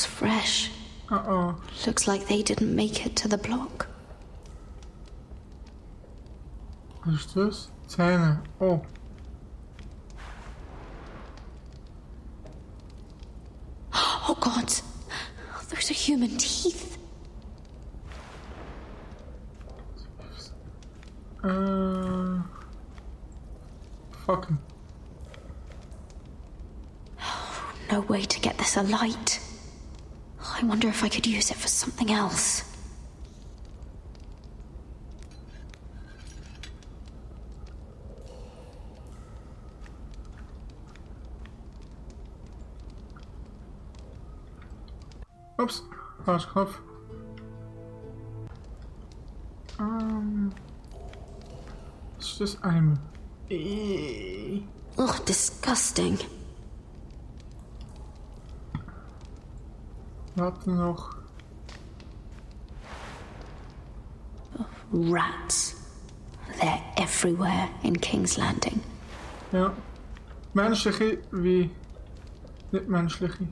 looks fresh. Uh-oh. Looks like they didn't make it to the block. Was ist das? Zähne. Oh. Oh God, those are human teeth. Fucking. No way to get this alight. I wonder if I could use it for something else. Ups, falsch Knopf. Was ist das eine? Ugh, disgusting. Warte noch. Rats. They're everywhere in King's Landing. Ja. Menschliche wie nicht menschliche.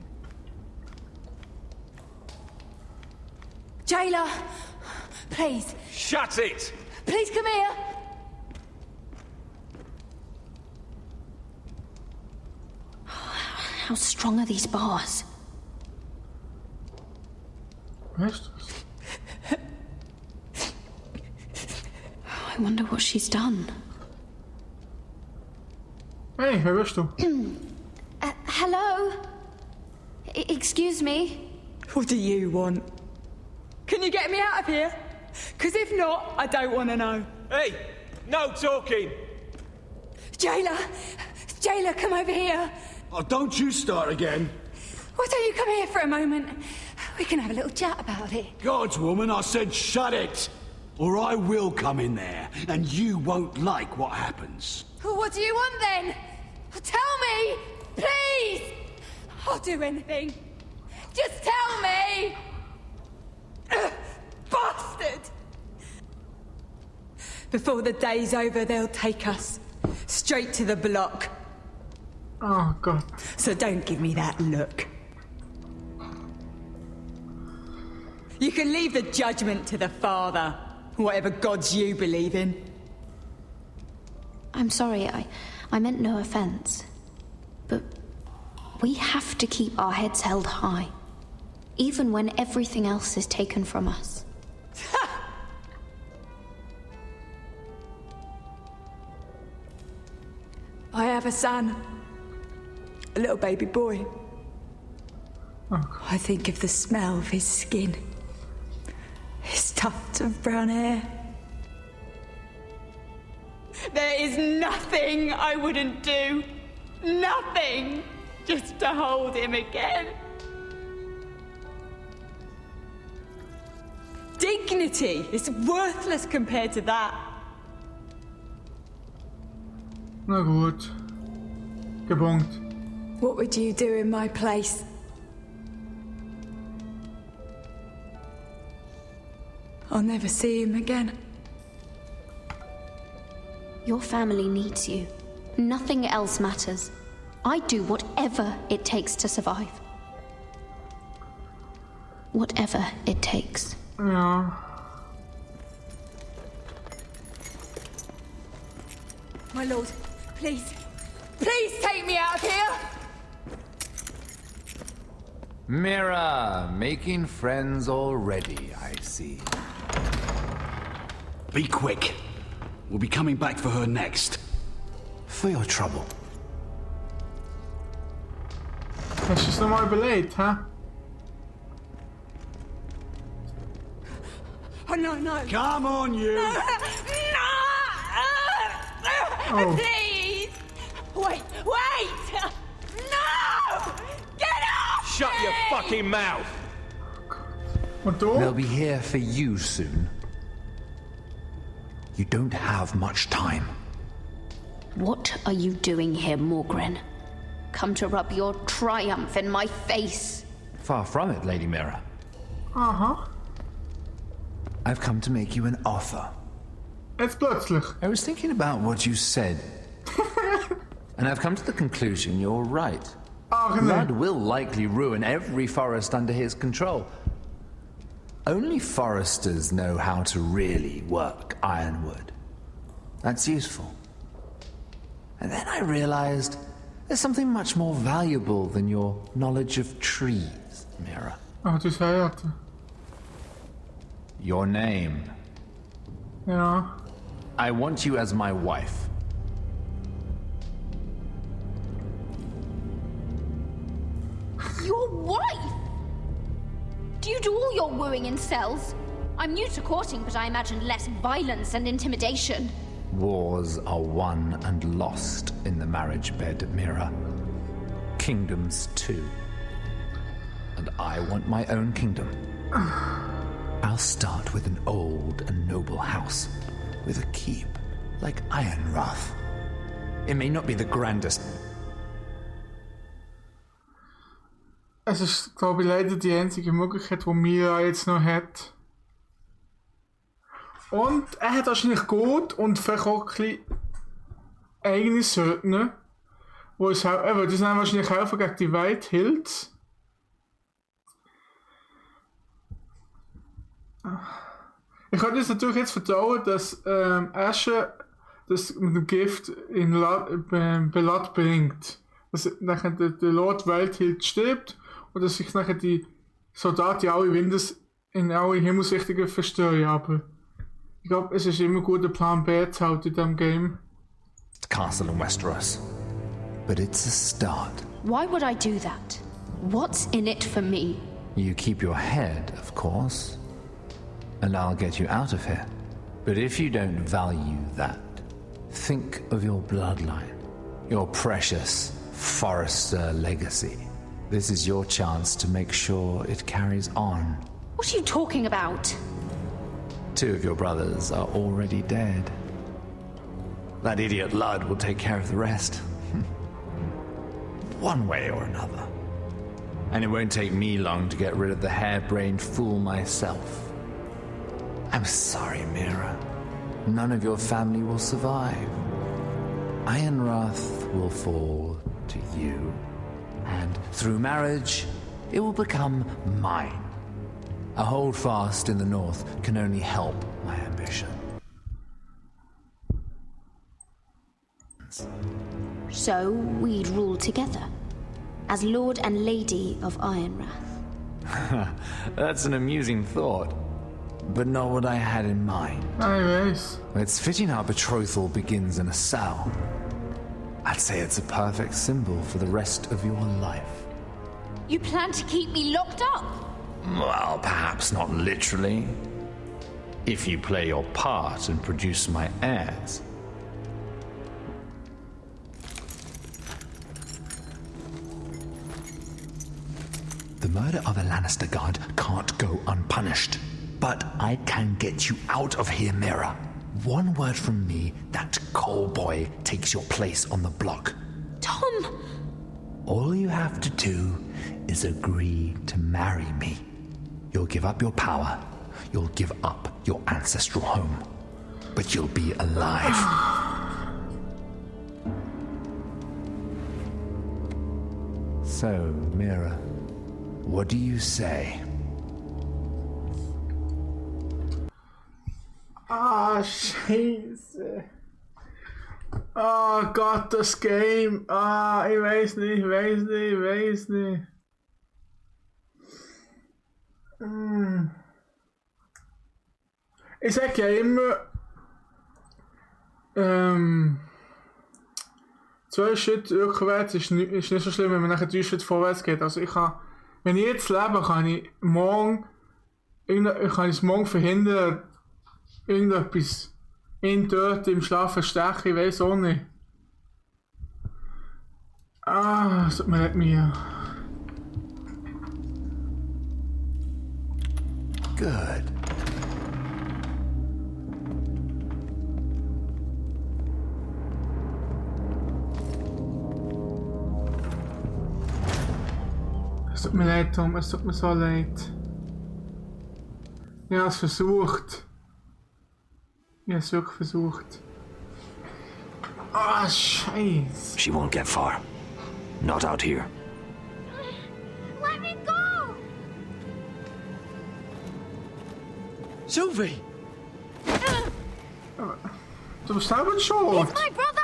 Jailer, please. Shut it! Please come here. How strong are these bars? Weißt du? I wonder what she's done. Hey, wer bist du? Hello? Excuse me? What do you want? Can you get me out of here? Because if not, I don't want to know. Hey, no talking! Jailer! Jailer, come over here. Oh, don't you start again. Why don't you come here for a moment? We can have a little chat about it. God's woman, I said shut it. Or I will come in there, and you won't like what happens. Well, what do you want then? Tell me! Please! I'll do anything. Just tell me! Bastard! Before the day's over, they'll take us straight to the block. Oh Gott. So don't give me that look. You can leave the judgment to the Father, whatever gods you believe in. I'm sorry, I meant no offense. But we have to keep our heads held high, even when everything else is taken from us. I have a son. A little baby boy. Oh. I think of the smell of his skin. His tufts of brown hair. There is nothing I wouldn't do. Nothing. Just to hold him again. Dignity is worthless compared to that. Na gut. Gebongt. What would you do in my place? I'll never see him again. Your family needs you. Nothing else matters. I do whatever it takes to survive. Whatever it takes. Ja. My lord, please. Please take me out of here! Mira, making friends already, I see. Be quick. We'll be coming back for her next. For your trouble. Hast du es nochmal überlegt, hä? Oh, no, no. Come on, you! No! Oh. Please! Wait! Wait! No! Get off! Shut your fucking mouth! Und They'll du? be here for you soon. You don't have much time. What are you doing here, Morgren? Come to rub your triumph in my face. Far from it, Lady Mira. Aha. I've come to make you an offer. Jetzt plötzlich. I was thinking about what you said. And I've come to the conclusion you're right. Ach Blood nee. will likely ruin every forest under his control. Only foresters know how to really work ironwood. That's useful. And then I realized there's something much more valuable than your knowledge of trees, Mira. Oh, dus hij had. Your name. Ja. I want you as my wife. Your wife? Do you do all your wooing in cells? I'm new to courting, but I imagine less violence and intimidation. Wars are won and lost in the marriage bed, Mira. Kingdoms too. And I want my own kingdom. I'll start with an old and noble house, with a keep, like Ironrath. It may not be the grandest. Es ist, glaube ich, leider die einzige Möglichkeit, die Mira jetzt noch hat. Und er hat wahrscheinlich gut und vielleicht auch ein bisschen eigene Söldner, die uns die sind wahrscheinlich helfen gegen die 𝓼𝓸𝓸𝓸𝓸. Ich könnte uns natürlich jetzt vertrauen, dass Asche das mit dem Gift in Belad bringt. Dass nachher der Lord 𝓼𝓸𝓸𝓸 stirbt und dass sich nachher die Soldaten alle Windes in alle Himmelsrichtungen verstehen. Aber ich glaube, es ist immer gut, einen Plan B zu halten in diesem Game. Castle in Westeros. But it's a start. Why would I do that? What's in it for me? You keep your head, of course, and I'll get you out of here. But if you don't value that, think of your bloodline, your precious Forrester legacy. This is your chance to make sure it carries on. What are you talking about? 2 of your brothers are already dead. That idiot Ludd will take care of the rest. One way or another. And it won't take me long to get rid of the harebrained fool myself. I'm sorry, Mira. None of your family will survive. Ironrath will fall to you, and through marriage, it will become mine. A holdfast in the north can only help my ambition. So we'd rule together, as Lord and Lady of Ironrath. That's an amusing thought, but not what I had in mind. Anyways. It's fitting our betrothal begins in a cell. I'd say it's a perfect symbol for the rest of your life. You plan to keep me locked up? Well, perhaps not literally. If you play your part and produce my heirs. The murder of a Lannister guard can't go unpunished. But I can get you out of here, Mira. One word from me, that coal boy takes your place on the block. Tom! All you have to do is agree to marry me. You'll give up your power. You'll give up your ancestral home. But you'll be alive. So, Mira, what do you say? Ah, Scheiße. Oh Gott, das Game. Ah, ich weiß nicht. Ich sage ja immer, 2 Schritte rückwärts ist nicht so schlimm, wenn man nachher 3 Schritte vorwärts geht. Also wenn ich jetzt lebe, kann ich es morgen verhindern, irgendetwas ihn dort im Schlaf verstechen, ich weiß auch nicht. Ah, es tut mir leid, Mia. Good. Es tut mir leid, Tom, es tut mir so leid. Ich habe es versucht. Ich habe es wirklich versucht. Ah, Scheiße. She won't get far. Not out here. Sylvie! Du bist selber schuld. He's my brother!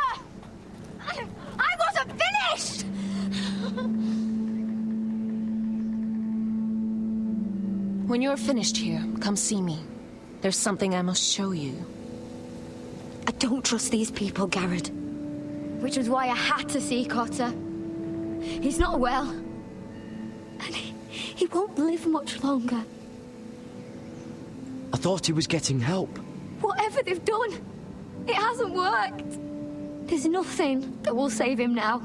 I wasn't finished! When you're finished here, come see me. There's something I must show you. I don't trust these people, Garrett. Which was why I had to see Cotter. He's not well. And he won't live much longer. I thought he was getting help. Whatever they've done, it hasn't worked. There's nothing that will save him now.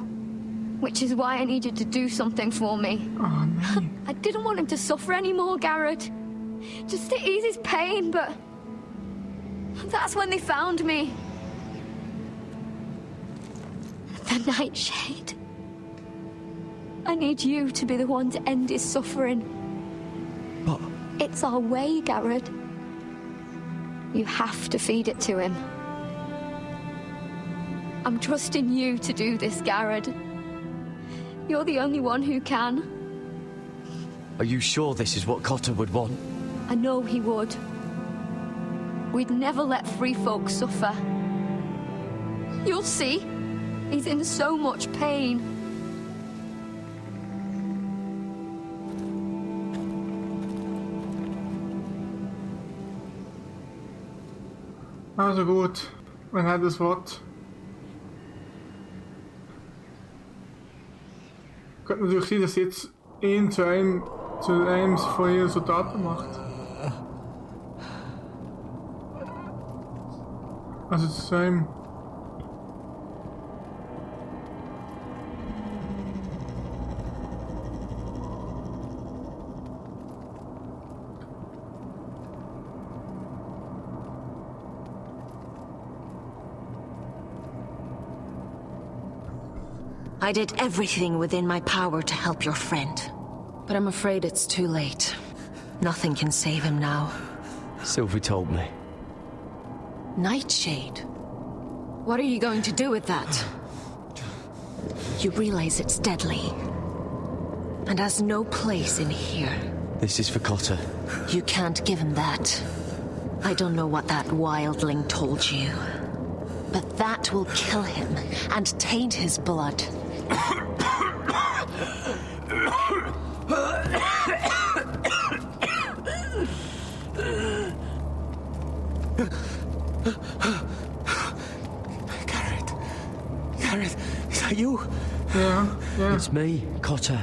Which is why I needed to do something for me. Oh, nee. I didn't want him to suffer anymore, Garrett. Just to ease his pain, but... that's when they found me. The Nightshade. I need you to be the one to end his suffering. But... It's our way, Garrett. You have to feed it to him. I'm trusting you to do this, Garrett. You're the only one who can. Are you sure this is what Cotter would want? I know he would. We'd never let free folk suffer. You'll see. He's in so much pain. Also gut, wenn er das will. Könnte natürlich sein, dass jetzt ihn zu einem von ihren Soldaten macht. Also zu einem. I did everything within my power to help your friend. But I'm afraid it's too late. Nothing can save him now. Sylvie told me. Nightshade? What are you going to do with that? You realize it's deadly. And has no place in here. This is for Cotter. You can't give him that. I don't know what that wildling told you. But that will kill him and taint his blood. Garrett, is that you? Yeah. It's me, Cotter.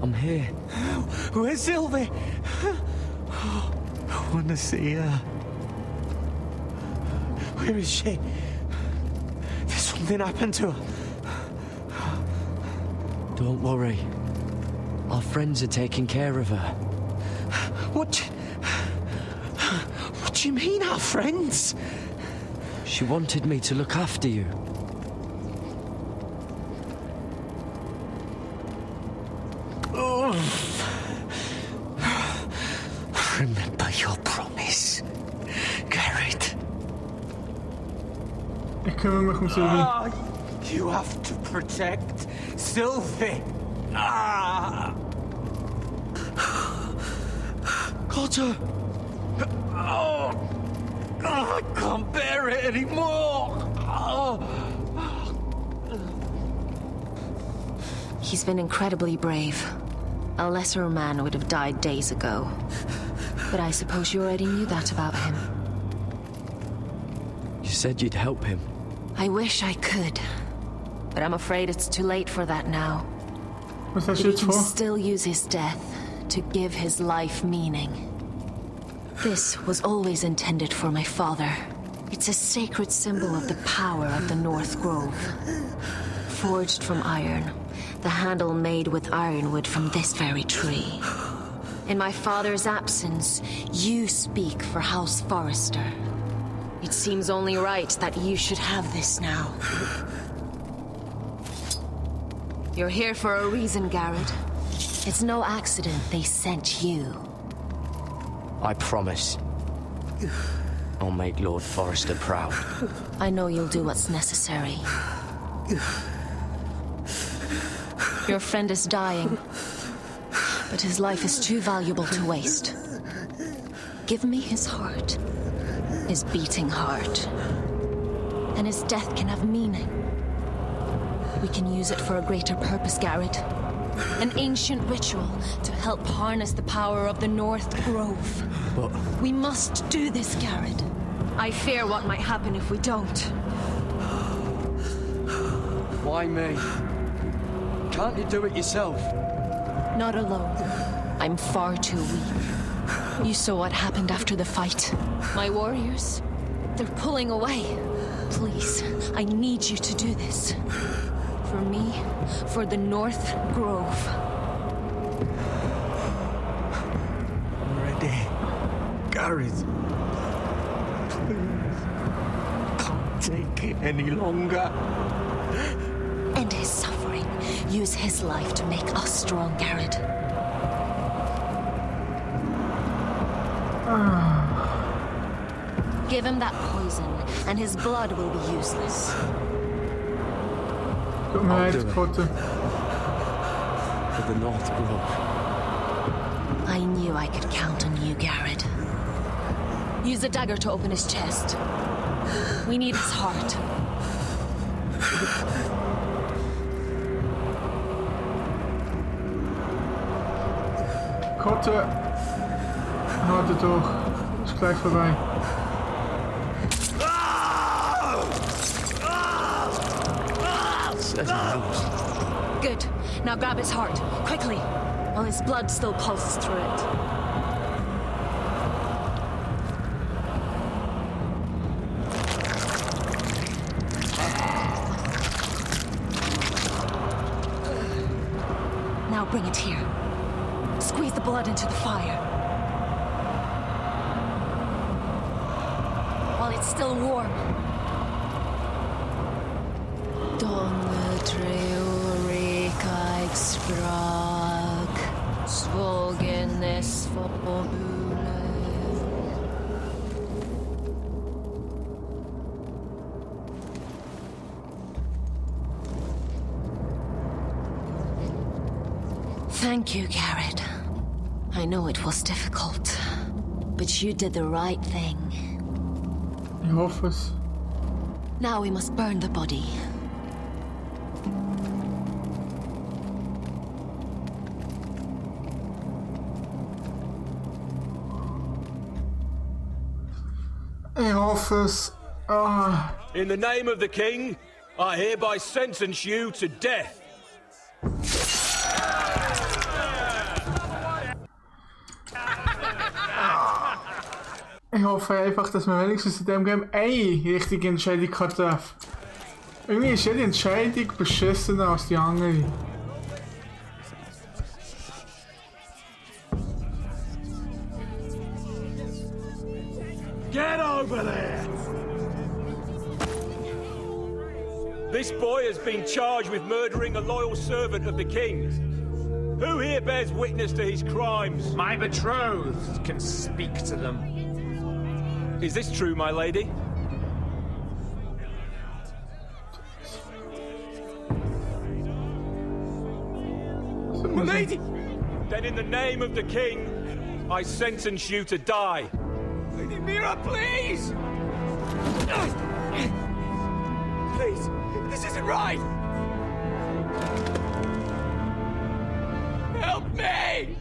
I'm here. Where's Sylvie? I want to see her. Where is she? There's something happened to her. Don't worry. Our friends are taking care of her. What do you mean, our friends? She wanted me to look after you. Remember your promise, Garrett. Ich kümmere mich um Sylvie. You have to protect Sylvie. Cotter! I can't bear it anymore. He's been incredibly brave. A lesser man would have died days ago. But I suppose you already knew that about him. You said you'd help him. I wish I could. But I'm afraid it's too late for that now. Was hast But du he jetzt can vor? still use his death to give his life meaning. This was always intended for my father. It's a sacred symbol of the power of the North Grove. Forged from iron, the handle made with ironwood from this very tree. In my father's absence, you speak for House Forrester. It seems only right that you should have this now. You're here for a reason, Garrett. It's no accident they sent you. I promise. I'll make Lord Forrester proud. I know you'll do what's necessary. Your friend is dying, but his life is too valuable to waste. Give me his heart. His beating heart. And his death can have meaning. We can use it for a greater purpose, Garrett. An ancient ritual to help harness the power of the North Grove. But... We must do this, Garrett. I fear what might happen if we don't. Why me? Can't you do it yourself? Not alone. I'm far too weak. You saw what happened after the fight. My warriors, they're pulling away. Please, I need you to do this. For me, for the North Grove. I'm ready. Garrett. Please. Can't take it any longer. End his suffering. Use his life to make us strong, Garrett. Give him that poison, and his blood will be useless. Tut mir leid, Kotte. For the North Grove. I knew I could count on you, Garrett. Use the dagger to open his chest. We need his heart. Kotte, halte durch. Ist gleich vorbei. Good. Now grab his heart, quickly, while his blood still pulses through it. Now bring it here. Squeeze the blood into the fire. While it's still warm. Thank you, Garrett. I know it was difficult, but you did the right thing. Ich hoffe es. Now we must burn the body. Ich hoffe es. Ah. In the name of the king, I hereby sentence you to death. Ich hoffe einfach, dass man wenigstens in dem Game eine richtige Entscheidung treffen kann. Irgendwie ist jede Entscheidung beschissener als die andere. Get over there! This boy has been charged with murdering a loyal servant of the king. Who here bears witness to his crimes? My betrothed can speak to them. Is this true, my lady? My lady! Then in the name of the king, I sentence you to die. Lady Mira, please! Please, this isn't right! Help me!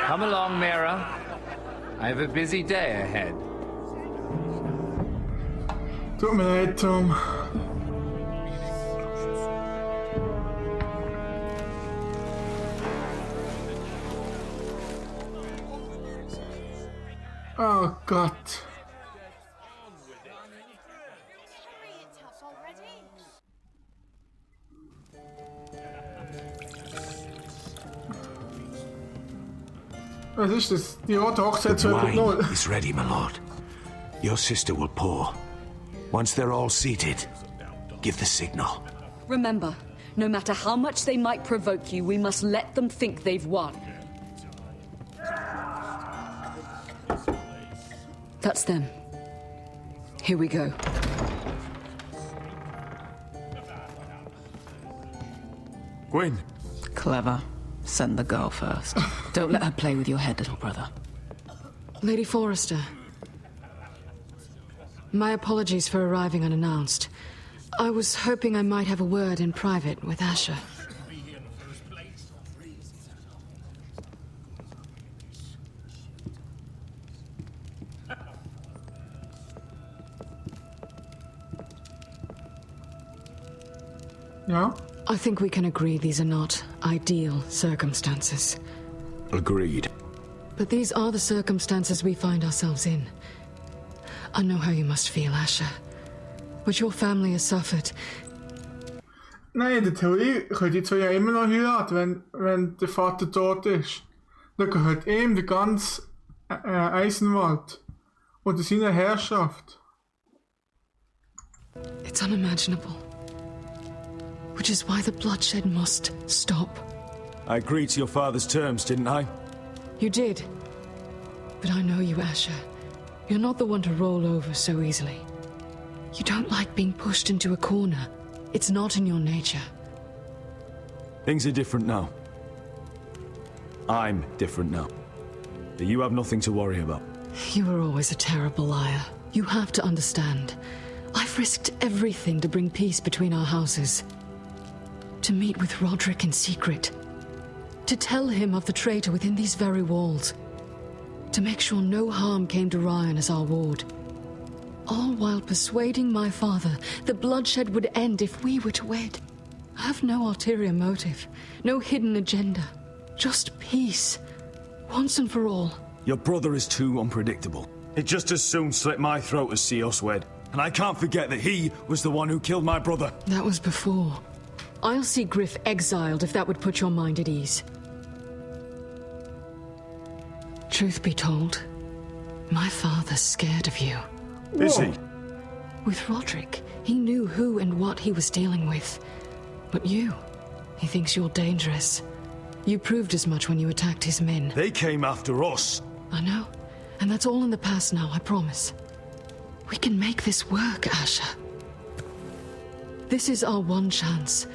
Come along, Mira. I have a busy day ahead. Tut mir leid, Tom. Oh Gott. Was ist das? Die Rote Hochzeit 2.0. Is ready, my lord. Your sister will pour. Once they're all seated, give the signal. Remember, no matter how much they might provoke you, we must let them think they've won. That's them. Here we go. Gwyn. Clever. Send the girl first. Don't let her play with your head, little brother. Lady Forrester. My apologies for arriving unannounced. I was hoping I might have a word in private with Asher. Yeah? I think we can agree these are not ideal circumstances. Agreed. But these are the circumstances we find ourselves in. I know how you must feel, Asher. But your family has suffered. Nein, in der Theorie können die zwei ja immer noch heiraten, wenn der Vater tot ist. Dann gehört ihm der ganze Eisenwald unter seiner Herrschaft. It's unimaginable. Which is why the bloodshed must stop. I agreed to your father's terms, didn't I? You did. But I know you, Asher. You're not the one to roll over so easily. You don't like being pushed into a corner. It's not in your nature. Things are different now. I'm different now. But you have nothing to worry about. You were always a terrible liar. You have to understand. I've risked everything to bring peace between our houses. To meet with Roderick in secret. To tell him of the traitor within these very walls. To make sure no harm came to Ryan as our ward. All while persuading my father the bloodshed would end if we were to wed. I have no ulterior motive, no hidden agenda. Just peace, once and for all. Your brother is too unpredictable. He'd just as soon slit my throat as see us wed. And I can't forget that he was the one who killed my brother. That was before. I'll see Griff exiled if that would put your mind at ease. Truth be told, my father's scared of you. Is he? With Roderick, he knew who and what he was dealing with. But you, he thinks you're dangerous. You proved as much when you attacked his men. They came after us. I know. And that's all in the past now, I promise. We can make this work, Asher. This is our one chance.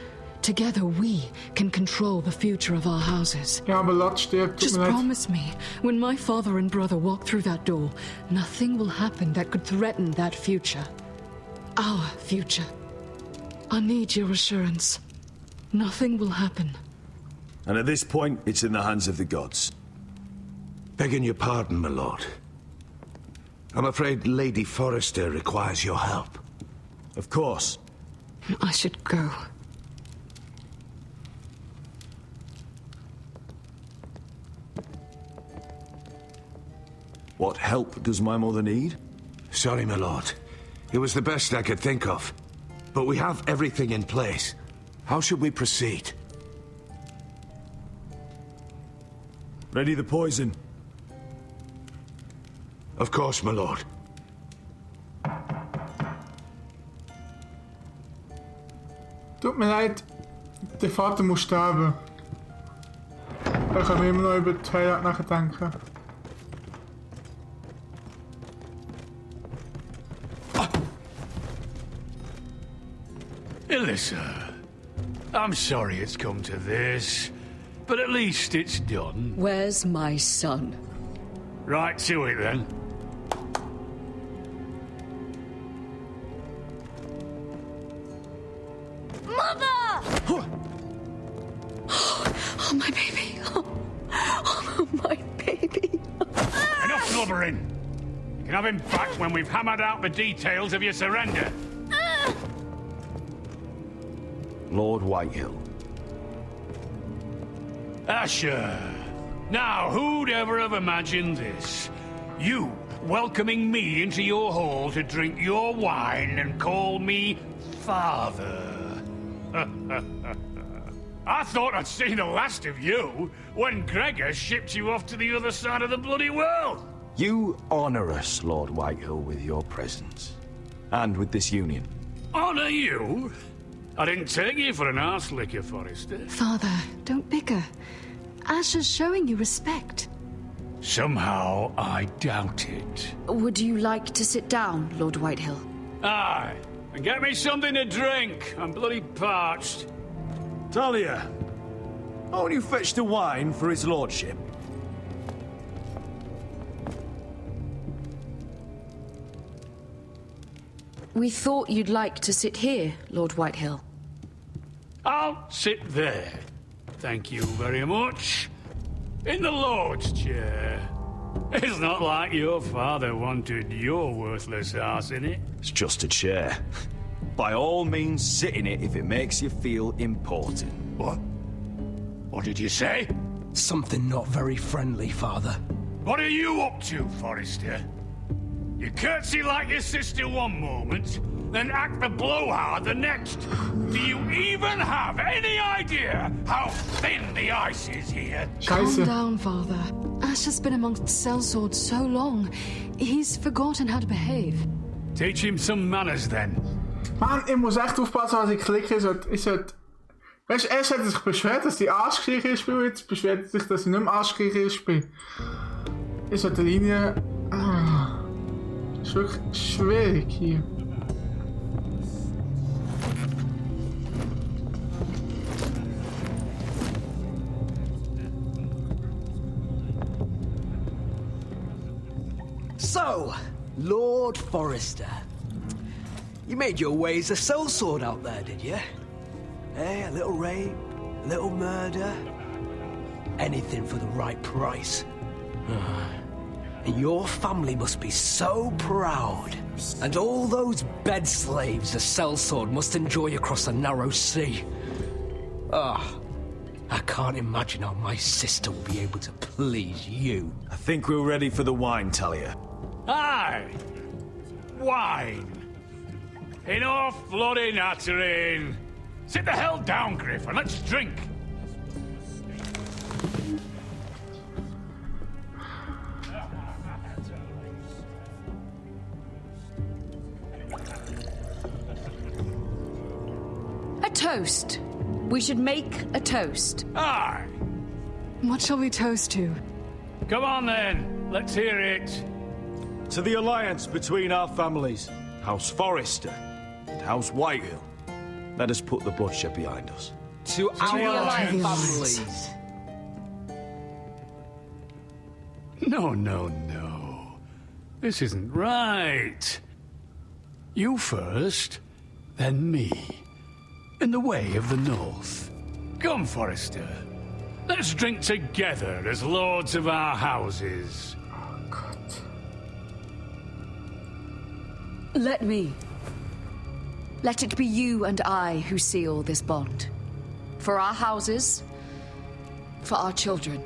Together we can control the future of our houses. Ja, aber Lot stirbt. Just promise me, when my father and brother walk through that door, nothing will happen that could threaten that future. Our future. I need your assurance. Nothing will happen. And at this point, it's in the hands of the gods. Begging your pardon, my lord. I'm afraid Lady Forrester requires your help. Of course. I should go. What help does my mother need? Sorry, my lord. It was the best I could think of. But we have everything in place. How should we proceed? Ready the poison? Of course, my lord. Tut mir leid, der Vater muss sterben. Da können wir immer noch über die Heirat nachdenken. Alyssa, I'm sorry it's come to this, but at least it's done. Where's my son? Right to it, then. Mother! Oh, my baby. Oh, my baby. Enough blubbering. You can have him back when we've hammered out the details of your surrender. Lord Whitehill. Asher. Now, who'd ever have imagined this? You welcoming me into your hall to drink your wine and call me father. I thought I'd seen the last of you when Gregor shipped you off to the other side of the bloody world. You honor us, Lord Whitehill, with your presence. And with this union. Honor you? I didn't take you for an arse licker, Forrester. Father, don't bicker. Asher's showing you respect. Somehow, I doubt it. Would you like to sit down, Lord Whitehill? Aye, and get me something to drink. I'm bloody parched. Talia, Won't you fetch the wine for his lordship? We thought you'd like to sit here, Lord Whitehill. I'll sit there. Thank you very much. In the Lord's chair. It's not like your father wanted your worthless ass in it. It's just a chair. By all means, sit in it if it makes you feel important. What? What did you say? Something not very friendly, Father. What are you up to, Forrester? You curtsy like your sister one moment, then act the blowhard the next. Do you even have any idea how thin the ice is here? Calm down, Father. Ash has been amongst sellswords so long, he's forgotten how to behave. Teach him some manners then. Man, ich muss echt aufpassen, was ich klicke. Weißt du, erst hat er sich beschwert, dass die Arschkirche ist, jetzt beschwert er sich, dass ich nicht mehr Arschkirche ist. Ich sollte die Linie... ist wirklich schwierig hier. So, Lord Forrester. You made your way as a sellsword out there, did you? Eh, a little rape, a little murder. Anything for the right price. And your family must be so proud. And all those bed slaves a sellsword must enjoy across the narrow sea. I can't imagine how my sister will be able to please you. I think we're ready for the wine, Talia. Aye! Wine! Enough bloody nattering! Sit the hell down, Griff, and let's drink! A toast. We should make a toast. Aye! What shall we toast to? Come on then, let's hear it. To the alliance between our families, House Forrester and House Whitehill. Let us put the bloodshed behind us. To our families. No, no, no. This isn't right. You first, then me. In the way of the North. Come, Forrester. Let's drink together as lords of our houses. Oh, God. Let me. Let it be you and I who seal this bond. For our houses, for our children.